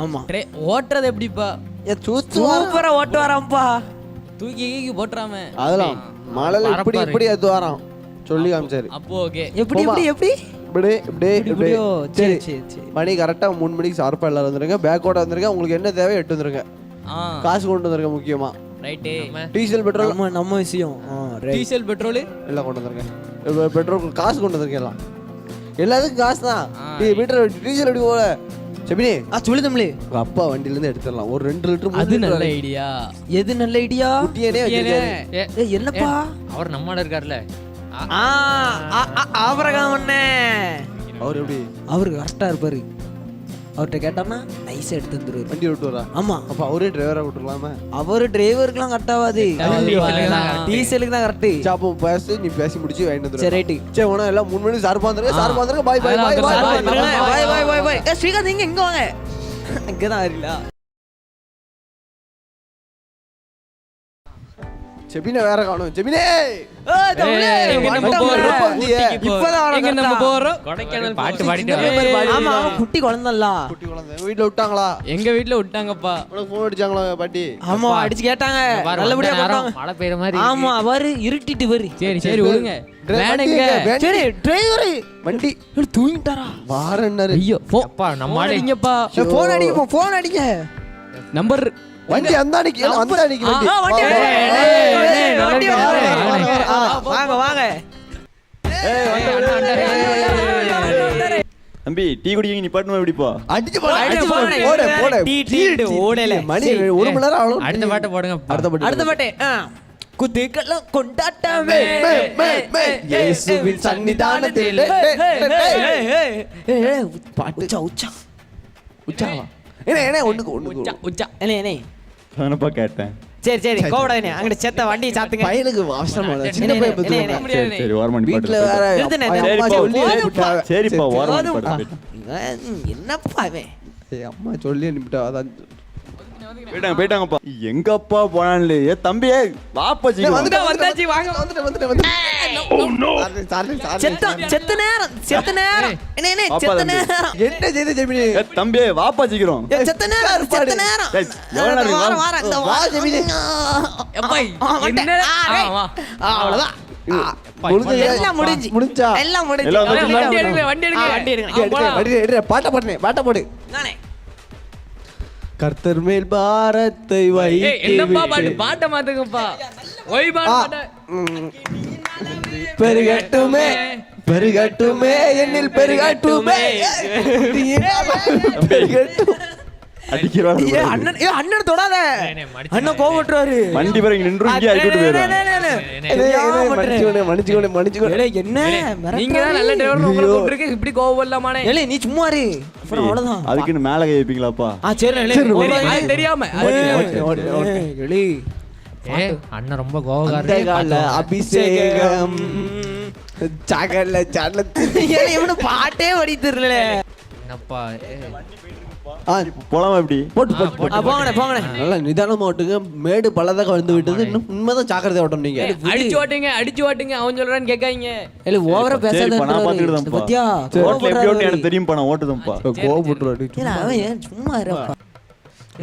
G: ஆமாம்.
J: ஓட்டுறது எப்படிப்பா?
G: சூப்பரா ஓட்டு வரான்ப்பா.
J: தூக்கி போட்டுறாம.
I: அதெல்லாம் மழையில இப்படி அது வரான் சொல்லி காமிச்சாரு.
J: அப்போ ஓகே.
G: எப்படி
I: இப்படியே சரி. மணி கரெக்டாக 3 மணிக்கு ஷார்ப்பாக எல்லாரும் வந்துருங்க. பேக்கோட வந்துருங்க. உங்களுக்கு என்ன தேவை எட்டு வந்துருங்க. காசு கொண்டு வந்துருங்க. முக்கியமா
J: ரைட்டு.
I: டீசல் பெட்ரோல்
G: நம்ம விஷயம்.
J: டீசல் பெட்ரோல்
I: எல்லாம் கொண்டு வந்துருங்க. பெட்ரோல் காசு கொண்டு வந்துருங்க. எல்லாம் எல்லாத்துக்கும் காசு தான். மீட்டர் டீசல் எப்படி போல செபினி
G: சொல்லுதம்லே.
I: உங்க அப்பா வண்டியிலேருந்து எடுத்துடலாம் ஒரு 2 லிட்டர்.
J: அது நல்ல ஐடியா.
G: எது நல்ல ஐடியா?
J: என்னப்பா அவர் நம்மள இருக்கார்ல,
G: ஆபரகாம் அண்ணே.
I: அவர் எப்படி?
G: அவருக்கு கரெக்டாக இருப்பாரு. அவர்கிட்ட கேட்டோம்னா நைஸாக எடுத்து வந்துருவாரு.
I: வண்டி விட்டு வரா?
G: ஆமாம்.
I: அப்போ அவரே டிரைவராக விட்டுருலாமா?
G: அவர் டிரைவருக்குலாம் கரெக்டாகாது, டீசலுக்கு தான் கரெக்டு.
I: அப்போ நீ பேசி முடிச்சு வாங்கிட்டு வந்துரு.
G: சரி ரைட்டு.
I: சரி உன எல்லாம் 3 மணி சார் பாந்துருங்க. பாய்
G: ஸ்ரீகாந்த் இங்கே வாங்க. இங்கே தான் வரீங்களா?
I: செபினே வேற காணும். செபினே
H: பாட்டு பாடிட்டு
G: குட்டி குழந்தைல
I: வீட்டுல விட்டாங்களா?
J: எங்க வீட்டுல விட்டாங்கப்பா.
I: போன் அடிச்சாங்களா பாட்டி?
G: ஆமா அடிச்சு கேட்டாங்க. நல்லபடியா
H: மழை பெய்யற மாதிரி.
G: ஆமா அவரு இருட்டிட்டு வரு.
J: சரி விடுங்க.
G: சரி டிரைவர்
I: வண்டி
G: தூங்கிட்டாரா?
I: வாரன்னாரு.
J: ஐயோ அப்பா நம்ம அடிங்கப்பா.
G: போன் அடிங்க.
J: நம்பர்
I: வண்டி அந்த அடிக்கு வண்டி.
G: வாங்க
L: தம்பி டீ குடிக்க நீ பாட்டுமா எப்படிப்பா?
I: அடிச்சு போடு.
G: ஓடல
I: மணி 1 மணி நேரம் ஆகும்.
H: அடுத்த பாட்டை போடுங்க.
G: அடுத்த பாட்டு குதிக்கலாம் கொண்டாட்டமே
I: இயேசுவின் சன்னிதானத்தில்.
G: பாட்டு உச்சாவா?
I: என்ன ஒண்ணுக்கு
G: உச்சா என்ன
L: நானப்பா கேட்டேன்.
G: சரி கோவடாதே. அங்க செத்த வண்டி சாத்துங்க.
I: பையனுக்கு அவசரம் சின்ன பையன் பத்துங்க.
L: சரி ஓரமணி பாட்டு.
I: வீட்ல வேற அம்மா சொல்லி அனுப்பிட்டாங்க.
L: சரிப்பா ஓரமணி பாட்டு.
G: என்னப்பா அவன்?
I: அம்மா சொல்லி அனுப்பிட்டா. அதான்
L: போயிட்டாங்கப்பா. எங்கப்பா போனான்ல? ஏ தம்பி வாப்பா சீக்கிரம்
G: வந்தாச்சு. வாங்க வந்துட்டேன். செத்த நேரம்
I: என்ன செய்து ஜெமினி?
L: ஏ தம்பி வாப்பா சீக்கிரம்.
G: செத்த நேரம்
L: ஏய் எவ்வளவு நேரம்
G: வார இந்த வா ஜெமினி. அவ்வளவுதான்.
I: முடிஞ்சா
G: எல்லாம் முடிஞ்சு.
I: வண்டி எடுங்க. பாட்ட போடு. கர்த்தர் மேல் பாரத்தை
J: என்னப்பா பாட்டு? பாட்டை மாத்துங்கப்பா. ஒய் பாட்டு.
I: பெருகட்டுமே என்னில் பெருகட்டுமே.
L: அடிக்கிறாரு.
G: அண்ணன் தொடாத. அண்ணன் கோவப்படுறாரு.
L: வண்டி பாரு இங்க நின்று இங்க அடிக்கிட்டு
I: மன்னிச்சுக்கோனே.
G: என்ன
J: நீங்க தான் நல்ல டிரைவர் உங்களை கூப்பிட்டுருக்கு. இப்படி கோவம் இல்லாம
G: நீ சும்மா இரு. அப்புறம் அவ்வளவுதான்.
L: அதுக்குன்னு மேல கை வைப்பீங்களாப்பா?
J: சரி தெரியாம
H: அண்ணன் ரொம்ப கோவக்காரர்.
I: அபிஷேகம் சகல
G: இவனு பாட்டே வடி தெரியல.
H: என்னப்பா
L: போலாமா எப்படி?
I: போட்டு போங்கண்ணே போங்கண்ணே. நல்லா நிதானமா ஓட்டுங்க. மேடு பள்ளதாக வந்து விட்டது. இன்னும் உண்மைதான் ஜாக்கிரதையா ஓட்டணும் நீங்க.
J: அடிச்சு ஓட்டுங்க அவன் சொல்றான்னு கேட்காங்க.
G: இல்ல ஓவரா பேசாத.
L: நான் பாத்துக்கிட்டேன் பாத்தியா? ரோட்ல எப்படி ஓட்டு எனக்கு தெரியும்பா, நான் ஓட்டுதேன்ப்பா.
I: கோவப்பட்டுறாரு.
G: இல்ல அவன் ஏன் சும்மா இருப்பா.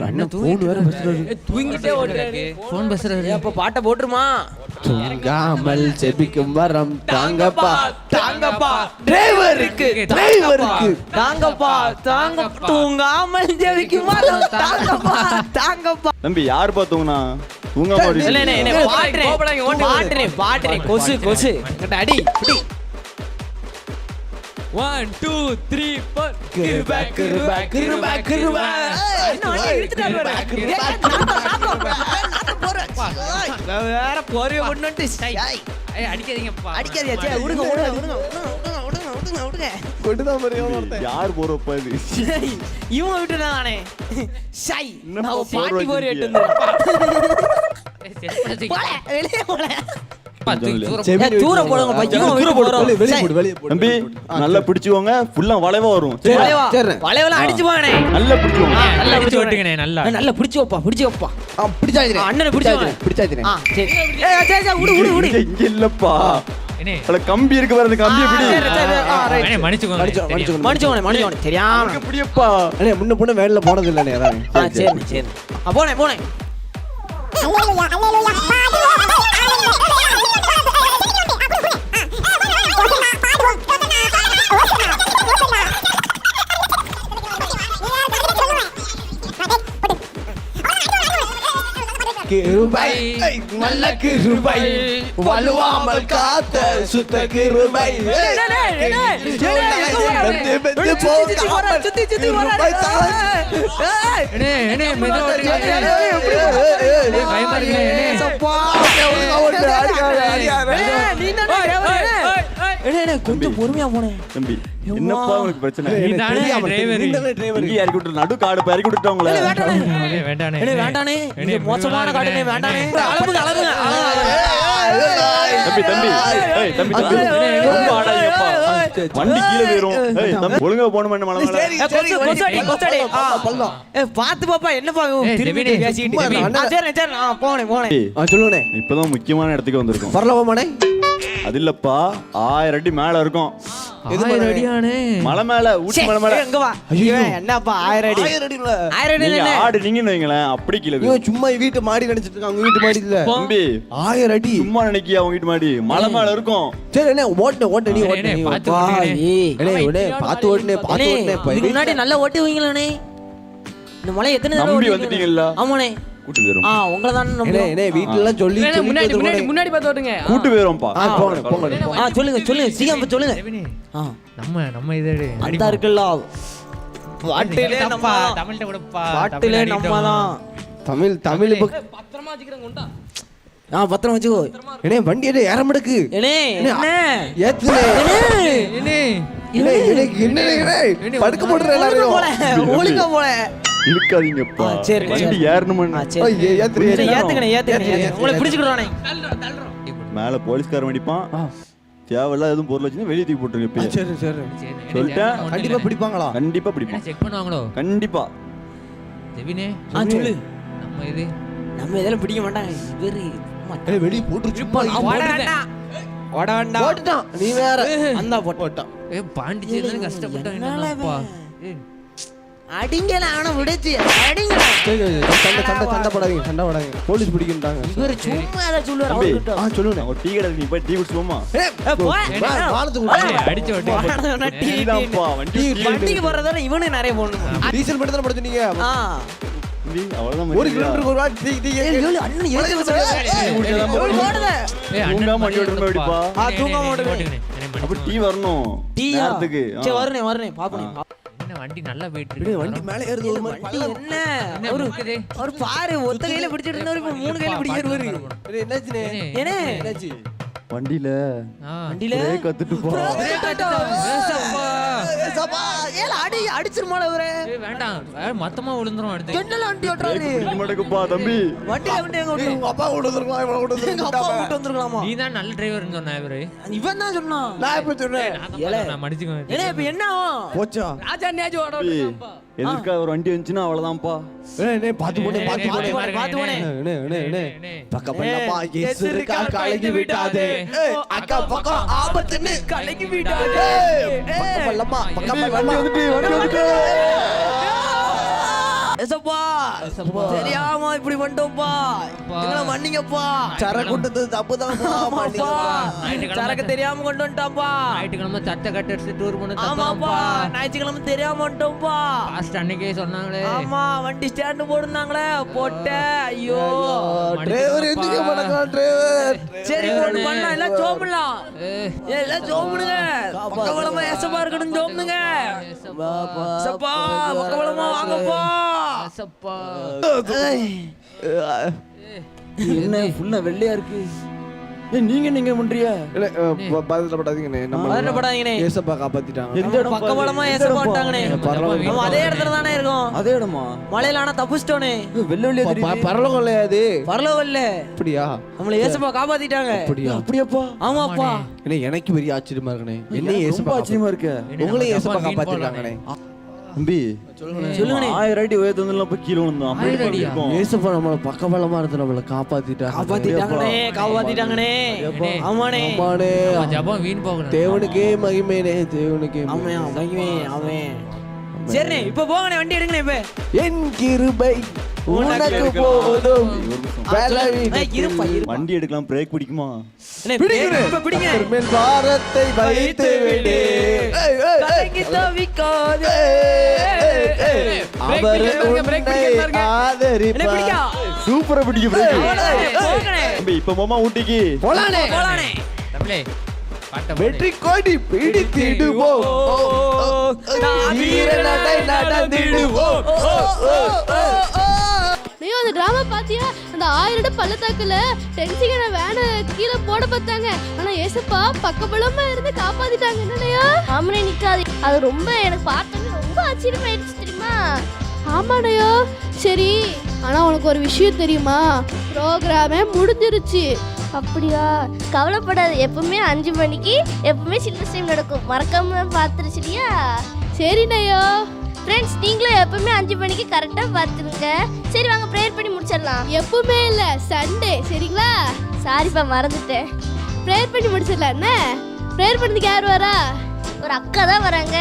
I: அண்ணா போன் வேற பேசுறாரு.
J: தூங்கிட்டே ஓட்டுறாரு.
H: ஃபோன் பேசுறாரு.
G: அப்ப பாட்டை போட்டுருமா?
I: தூங்காமல் செபிக்கும் வரம் தாங்கப்பா
G: தாங்கப்பா
I: டிரைவருக்கு
G: தாங்கப்பா தாங்க தூங்காமல் ஜெபிக்கும் வரம் தாங்கப்பா தாங்கப்பா.
L: தம்பி யார் பாத்தோங்கண்ணா தூங்காம
G: பாட்டுறேன் கொசு கொசு அடி
J: 1 2 3 4
G: வேற போறே ஒண்ணுட்டு
H: அடிக்காதீங்கப்பா.
G: அடிக்காதீங்க விடுங்க
I: கொண்டுதான் பாருங்க.
L: யார் போறப்பா இது?
G: இவன் விட்டுறானே சை
L: என்ன
G: நான்
L: போர்
G: பாட்டி போர்
L: வச்சிருக்கியா?
G: எட்டு போல வெளியே போல
I: தூர
G: போடுங்க
I: வெளியே போடு.
L: தம்பி நல்லா பிடிச்சுக்கோங்க. ஃபுல்லா வளைவா வரும்.
G: வளைவெல்லாம் அடிச்சு போங்கண்ணே.
L: நல்லா பிடிச்சுக்கோங்க.
H: நல்லா பிடிச்சு ஓட்டுங்கண்ணே. நல்லா
G: பிடிச்சு வைப்பா
I: பிடிச்சாச்சு
G: அண்ணனை பிடிச்சாச்சு சரி விடு
L: இங்க இல்லப்பா.
H: என்ன
L: அட கம்பி இருக்கு பாரு, அந்த கம்பியை பிடி.
G: மன்னிச்சுக்கோங்க தெரியாம
L: பிடியப்பா.
I: அண்ணே முன்ன பொண்ணு வேலைல போனது இல்லைண்ணே அதான்.
G: சரி போனேன்
I: கிருபை நல்ல கிருபை வலுவாமல் காத்த சுத்த கிருபை
G: கொஞ்சம் பொறுமையா போனேன்
L: தம்பி என்னப்பா உங்களுக்கு பிரச்சனை?
H: டிரைவர்
L: இறக்கி விட்டு நடு காடு இறக்கி விட்டுட்டோங்களே.
G: வேண்டானே மோசமான காடுனே வேண்டானே
L: தம்பி ரொம்ப ஆடாதீங்கப்பா. வண்டி கீழே போயிரும். தம்பி ஒழுங்கா போகணும்.
G: பாத்து பாப்பா என்னப்பா திரும்பி பேசிட்டு போனேன்
I: சொல்லுண்ணே.
L: இப்பதான் முக்கியமான இடத்துக்கு வந்திருக்கோம்.
I: பரலவமானே
L: அது இல்லப்பா, 1000 அடி மேல இருக்கும். மலை மேல, ஊட்டி மலை மேல.
G: எங்க வா என்னப்பா 1000 அடி
L: நீங்க ஆடுனீங்கன்னு வைங்களேன், அப்படி கீழே போயிரும்.
I: சும்மா வீட்டு மாடி நினைச்சிட்டு இருக்காங்க. வீட்டு மாடி இல்ல
L: தம்பி,
I: 1000 அடி
L: சும்மா நினைக்கியா? அவங்க வீட்டு மாடி மலை மேல இருக்கும்.
I: சரி என்ன ஓட்டு நீ பாத்து ஓட்டுனே
G: முன்னாடி நல்லா ஓட்டுவீங்களே. இந்த மலை எத்தனை
L: நம்பி வந்துட்டீங்கல்ல?
G: ஆமாண்ணே
L: கூட்டு போயிரும்.
G: உங்களை தான்
I: வீட்டுல எல்லாம் சொல்லி
J: முன்னாடி பார்த்து ஓட்டுங்க.
L: கூட்டு போயிரும்ப்பா.
G: சொல்லுங்க சீக்கிரம் சொல்லுங்க.
H: நம்ம இது
G: அந்த இருக்குல்ல பாட்டிலே நம்ம
H: தமிழ்ட்ட கூடப்பா.
G: பாட்டிலே நம்ம தான்
I: தமிழ்
J: பத்திரமா வச்சுக்கிறேன் கொண்டா.
G: பத்திரம் வச்சுக்கோ.
I: ஏனே வண்டி ஏற மடக்கு படுக்க போடுற எல்லாரும்
G: ஒழுங்கா போல
L: இருக்காதீங்கப்பா.
G: சரி
L: வண்டி ஏறணுமா?
G: உங்களை பிடிச்சுக்கிடுவானே.
L: மேல போலீஸ்காரன் வண்டிப்பான். தேவையில்ல எதுவும் பொருள் வச்சுன்னா வெளியே தூக்கி போட்டுருங்க.
I: சரி
L: சொல்லிட்டேன்.
I: கண்டிப்பா பிடிப்பாங்களா?
L: கண்டிப்பா பிடிப்பான்.
H: செக் பண்ணுவாங்களோ?
L: கண்டிப்பா.
H: ஜெபினே
G: சொல்லு.
H: நம்ம
G: இதெல்லாம் பிடிக்க மாட்டாங்க. இவரு
I: வெளியே போட்டுருச்சு.
G: ஓட வேண்டாம்.
I: போட்டுட்டான். நீ வேற
G: அந்த போட்டான்.
H: பாண்டிச்சேரி கஷ்டப்பட்டான். என்னப்பா
G: அடிங்கல ஆனா விடுச்சு. அடிங்க.
I: சண்டை போடாதீங்க. போலீஸ் பிடிக்கின்றாங்க.
G: இவரு சும்மா அத சொல்லுவாரு. அவர்கிட்ட
I: சொல்லுங்க.
L: ஒரு டீ கடை நீ போய் டீ குடிச்சுவோமா?
H: அடிச்சு
G: வண்டிக்கு போறதால இவனு நிறைய போடணும்.
I: டீசல் மட்டும் தான படுத்துனீங்க.
L: அவ்வளவுதான்.
I: 1 கிலோமீட்டருக்கு ஒரு வாட் டீ
G: அண்ணன் ஏத்து
L: தூங்காம வண்டி ஓட்டுறோம் எப்படிப்பா?
G: தூங்காம ஓடுங்க.
L: அப்ப டீ வரணும்.
G: நேரத்துக்கு. சரி வரணும் பாப்போம்.
H: என்ன வண்டி நல்லா போயிட்டு இருக்கு.
I: வண்டி மேலே ஏறுது. ஒரு மாதிரி
G: என்ன ஒரு பாரு ஒத்த கையில பிடிச்சிட்டு இருந்தாரு. இப்ப 3 கையில பிடிக்கிறாரு.
I: என்னாச்சு?
L: வண்டியில
G: வண்டியில
L: கத்துட்டு போ.
G: அடிச்சிருமால இவரே.
H: வேண்டாம் மொத்தமா விழுந்துரும் அடுத்து.
G: என்னல வண்டி ஓட்டுறாரு?
L: மாட்டேங்குப்பா தம்பி.
G: வண்டியில எங்க ஓட்டுறீங்க?
I: உங்க அப்பா கூட வந்துருக்கலாம், இவனை கூட
G: எங்க அப்பா கூட்டு வந்துருக்கலாமா?
H: நீ தான் நல்ல டிரைவர்னு சொன்ன இவரு.
G: இவன் தான் சொன்னான்.
I: நான் எப்ப சொன்னேன்?
H: நான் மடிச்சுக்குவேன்.
G: ஏன்னா இப்ப என்ன ஆகும்?
I: போச்சா?
G: ராஜா நேஜ் ஓட விட்டுருக்கான்ப்பா.
L: எதுக்கா ஒரு வண்டி வந்துச்சுன்னா அவ்வளவுதான்ப்பா.
I: பாத்து போனே
G: பாத்து போனே.
I: பக்கப்பல்லப்பா எசுருக்கா கலங்கி விட்டாதே. அக்கா பக்கம் ஆபத்துன்னு
G: கலக்கி விட்டாதே.
I: பக்கப்பல்லப்பா
L: வண்டி வந்துட்டு.
G: ஏசப்பா தெரியாம இப்படி பண்ணிட்டோம்ப்பா. எங்களை மன்னிங்கப்பா.
I: சரக்குண்டது தப்புதான்ப்பா.
G: சரக்கு தெரியாம கொண்டு வந்துட்டாப்பா.
H: ஞாயிற்றுக்கிழமை தட்டை கட்டு எடுத்து டூர் பண்ண
G: ஆமாப்பா. ஞாயிற்றுக்கிழமை தெரியாம வந்துட்டோம்ப்பா.
H: லாஸ்ட் அன்னைக்கே சொன்னாங்களே.
G: ஆமா வண்டி ஸ்டாண்ட் போடுனாங்களே போட்ட. ஐயோ
I: டிரைவர் எந்திக்க மாட்டாங்க டிரைவர்.
G: சரி போன் பண்ணலாம் எல்லாம் ஜோம்லாம். எல்லாம் ஜோம்னுங்க. பக்கவளமா ஏசப்பா இருக்கணும் ஜோம்னுங்க. ஏசப்பா பக்கவளமா வாங்கப்பா.
H: ஏசப்பா.
L: என்ன ஃபுல்லா வெள்ளையா இருக்கு. நீங்க பண்றியா?
I: இல்ல பதட்டப்படாதீங்கண்ணே.
G: பதட்டப்படாதீங்கண்ணே.
I: ஏசப்பா காப்பாத்திட்டாங்க.
L: எந்த இடம்?
G: பக்கவளமா ஏசப்பா வந்துட்டாங்கண்ணே.
I: பரலோகம்.
G: நம்ம அதே இடத்துல தானே இருக்கோம்.
L: அதே இடமா?
G: மலையில ஆனா தப்பிச்சிட்டோனே.
L: வெள்ளை வெள்ளையா தெரியுது.
I: பரலோகம் இல்லையா அது?
G: பரலோகம் இல்ல.
I: அப்படியா?
G: நம்மள ஏசப்பா காப்பாத்திட்டாங்க.
I: அப்படியா?
L: அப்படியாப்பா?
G: ஆமாப்பா.
I: என்ன எனக்கு பெரிய ஆச்சரியமா இருக்குண்ணே. என்ன
L: ரொம்ப
I: ஏசப்பா
L: ஆச்சரியமா இருக்கு.
I: உங்களையும் ஏசப்பா காப்பாத்திருக்காங்கண்ணே.
L: தம்பி
G: சொல்லுங்கண்ணே.
L: 1000 அடி உயரத்துல இருந்து போய் கீழே விழுந்தோம். அப்படி இருக்கும்.
I: ஏசப்பா நம்மள பக்கபலமா இருந்து நம்மள
G: காப்பாத்திட்டாங்கண்ணே. காப்பாத்திட்டாங்கண்ணே. ஆமாண்ணே.
I: ஆமாண்ணே.
H: ஜபம் வீண் போகணும்.
I: தேவனுக்கே மகிமைனே. தேவனுக்கே
G: ஆமே மகிமே. ஆமே. சரிண்ணே இப்ப போங்கண்ணே வண்டி எடுங்கண்ணே இப்ப.
I: என் கிருபை உனக்கு போதும்.
G: இருப்பா
L: வண்டி எடுக்கலாம். பிரேக் பிடிக்குமா?
G: இப்ப பிடிங்க.
I: மேல் பாரத்தை வைத்து விடு.
G: கலங்கி தவிக்காதே.
I: அவர் உன்னை ஆதரிப்பார்.
L: சூப்பரா பிடிக்க பிரேக்.
G: போங்கண்ணே.
L: தம்பி இப்ப மாமா ஊட்டிக்கு
I: போலானே.
G: போலானே.
H: தம்பி பாட்ட
I: வெற்றி கோடி பிடித்திடுவோம். வீரநடை நடந்திடுவோம்.
A: ஐயோ அந்த டிராமா பாத்தியா? அந்த 1000 பள்ளத்தாக்குல டென்சிகன வேனை கீழே போட பார்த்தாங்க. ஆனா ஏசப்பா பக்கபலமா இருந்து காப்பாத்திட்டாங்க. என்னலையா?
B: ஆமனே நிக்காது. அது ரொம்ப எனக்கு பார்த்தது ரொம்ப ஆச்சரியமாயிடுச்சு தெரியுமா?
A: ஆமாடையோ. சரி ஆனா உனக்கு ஒரு விஷயம் தெரியுமா? ப்ரோக்ராமே முடிஞ்சிருச்சு.
B: அப்படியா? கவலைப்படாது. எப்பவுமே 5 மணிக்கு எப்பவுமே சில்ட்ரன்ஸ் டைம் நடக்கும். மறக்காம பார்த்துருச்சுடியா?
A: சரிண்ணையோ.
B: ஃப்ரெண்ட்ஸ் நீங்களும் எப்பவுமே 5 மணிக்கு கரெக்டாக பார்த்துருங்க. சரி வாங்க ப்ரேயர் பண்ணி முடிச்சிடலாம்.
A: எப்பவுமே இல்லை சண்டே. சரிங்களா?
B: சாரிப்பா மறந்துட்டேன்.
A: ப்ரேயர் பண்ணி முடிச்சிடலாம். என்ன ப்ரேயர் பண்ணதுக்கு யார் வரா?
B: ஒரு அக்கா தான் வராங்க.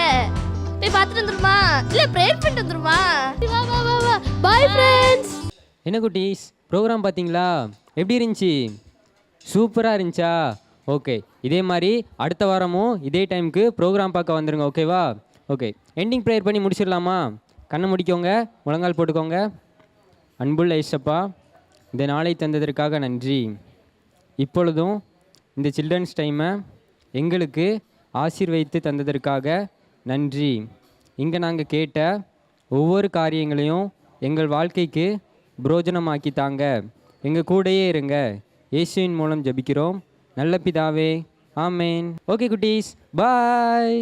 B: போய் பார்த்துட்டு வந்துருமா? இல்லை ப்ரேயர் பண்ணிட்டு வந்துருமா?
A: வா வா வா வா. Bye friends.
J: என்ன குட்டீஸ் ப்ரோக்ராம் பார்த்தீங்களா? எப்படி இருந்துச்சு? சூப்பராக இருந்துச்சா? ஓகே இதே மாதிரி அடுத்த வாரமும் இதே டைமுக்கு ப்ரோக்ராம் பார்க்க வந்துடுங்க. ஓகேவா? ஓகே எண்டிங் ப்ரேயர் பண்ணி முடிச்சிடலாமா? கண்ணை முடிக்கோங்க, முழங்கால் போட்டுக்கோங்க. அன்புள்ள இயேசப்பா, இந்த நாளை தந்ததற்காக நன்றி. இப்பொழுதும் இந்த சில்ட்ரன்ஸ் டைமை எங்களுக்கு ஆசீர்வதித்து தந்ததற்காக நன்றி. இங்கே நாங்கள் கேட்ட ஒவ்வொரு காரியங்களையும் எங்கள் வாழ்க்கைக்கு புரோஜனமாக்கி தாங்க. எங்கள் கூடயே இருங்க. இயேசுவின் மூலம் ஜெபிக்கிறோம் நல்ல பிதாவே. ஆமேன். ஓகே குட்டீஸ் பாய்.